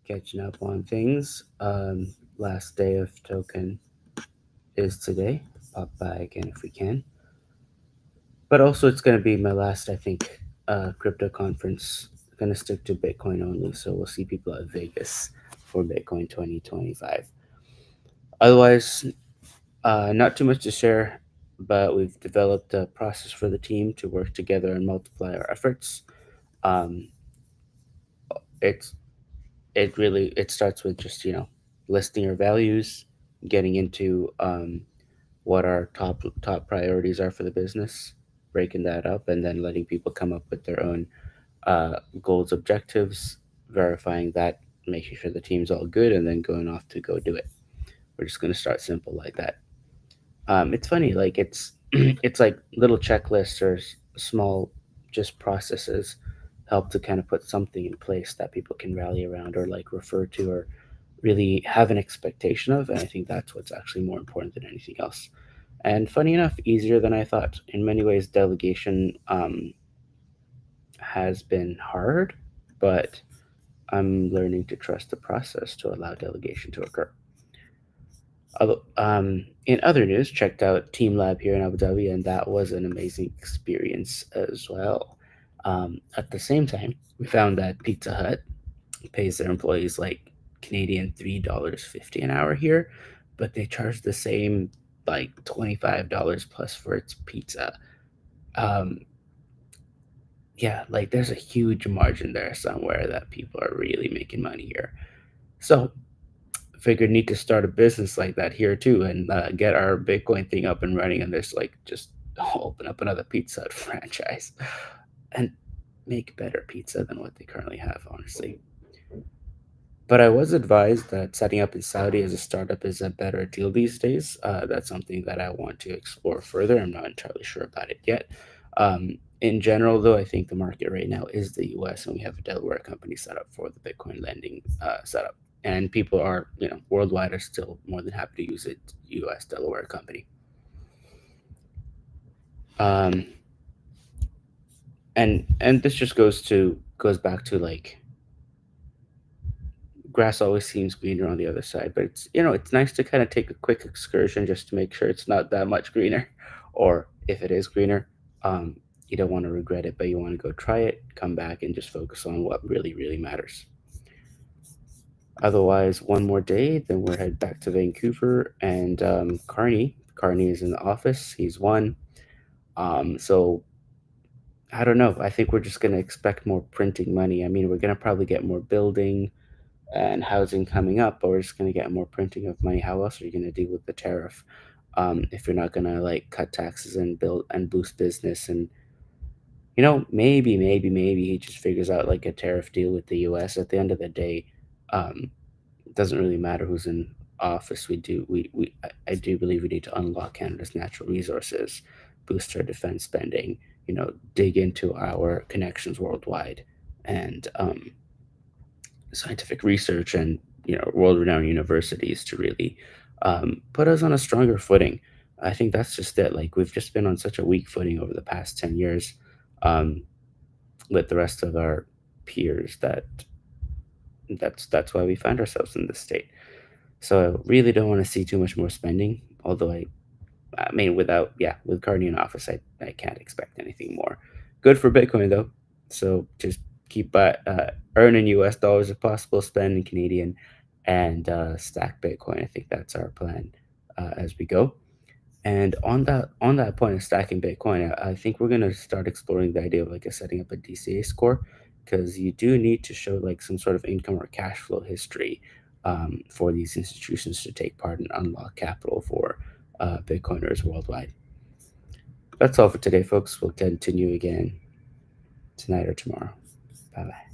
catching up on things. Last day of token is today. Pop by again if we can. But also, it's going to be my last, I think, crypto conference. Going to stick to Bitcoin only. So we'll see people at Vegas for Bitcoin 2025. Otherwise, not too much to share, but we've developed a process for the team to work together and multiply our efforts. Um, it's it starts with just listing your values, getting into what our top priorities are for the business, breaking that up, and then letting people come up with their own goals, objectives, verifying that, making sure the team's all good, and then going off to go do it. We're just gonna start simple like that. It's funny, like it's like little checklists or small just processes help to kind of put something in place that people can rally around or like refer to or really have an expectation of. And I think that's what's actually more important than anything else. And funny enough, easier than I thought. In many ways, delegation has been hard, but I'm learning to trust the process to allow delegation to occur. In other news, checked out Team Lab here in Abu Dhabi, and that was an amazing experience as well. At the same time, we found that Pizza Hut pays their employees like Canadian $3.50 an hour here, but they charge the same like $25 plus for its pizza. Um, yeah, like there's a huge margin there somewhere that people are really making money here. So figured need to start a business like that here too and get our Bitcoin thing up and running and just open up another Pizza Hut franchise and make better pizza than what they currently have, honestly. But I was advised that setting up in Saudi as a startup is a better deal these days. That's something that I want to explore further. I'm not entirely sure about it yet. In general, though, I think the market right now is the US, and we have a Delaware company set up for the Bitcoin lending setup. And people are, worldwide are still more than happy to use it. US Delaware company. Um, and this just goes back to like grass always seems greener on the other side, but it's nice to kind of take a quick excursion just to make sure it's not that much greener, or if it is greener, um, you don't want to regret it, but you want to go try it, come back, and just focus on what really matters. Otherwise, one more day, then we're head back to Vancouver, and Carney is in the office. He's one. So I don't know. I think we're just gonna expect more printing money. I mean, we're gonna probably get more building and housing coming up, but we're just going to get more printing of money. How else are you going to deal with the tariff if you're not going to like cut taxes and build and boost business? And maybe he just figures out like a tariff deal with the U.S. At the end of the day, it doesn't really matter who's in office. I do believe we need to unlock Canada's natural resources, boost our defense spending, dig into our connections worldwide, and scientific research and world-renowned universities to really put us on a stronger footing. I think that's just it. Like we've just been on such a weak footing over the past 10 years um, with the rest of our peers that's why we find ourselves in this state. So I really don't want to see too much more spending. Although I mean, with Carney in office, I can't expect anything more. Good for Bitcoin though. So just keep earning US dollars if possible, spending Canadian, and stack Bitcoin. I think that's our plan as we go. And on that point of stacking Bitcoin, I think we're gonna start exploring the idea of like setting up a DCA score because you do need to show like some sort of income or cash flow history for these institutions to take part and unlock capital for Bitcoiners worldwide. That's all for today, folks. We'll continue again tonight or tomorrow. Bye bye.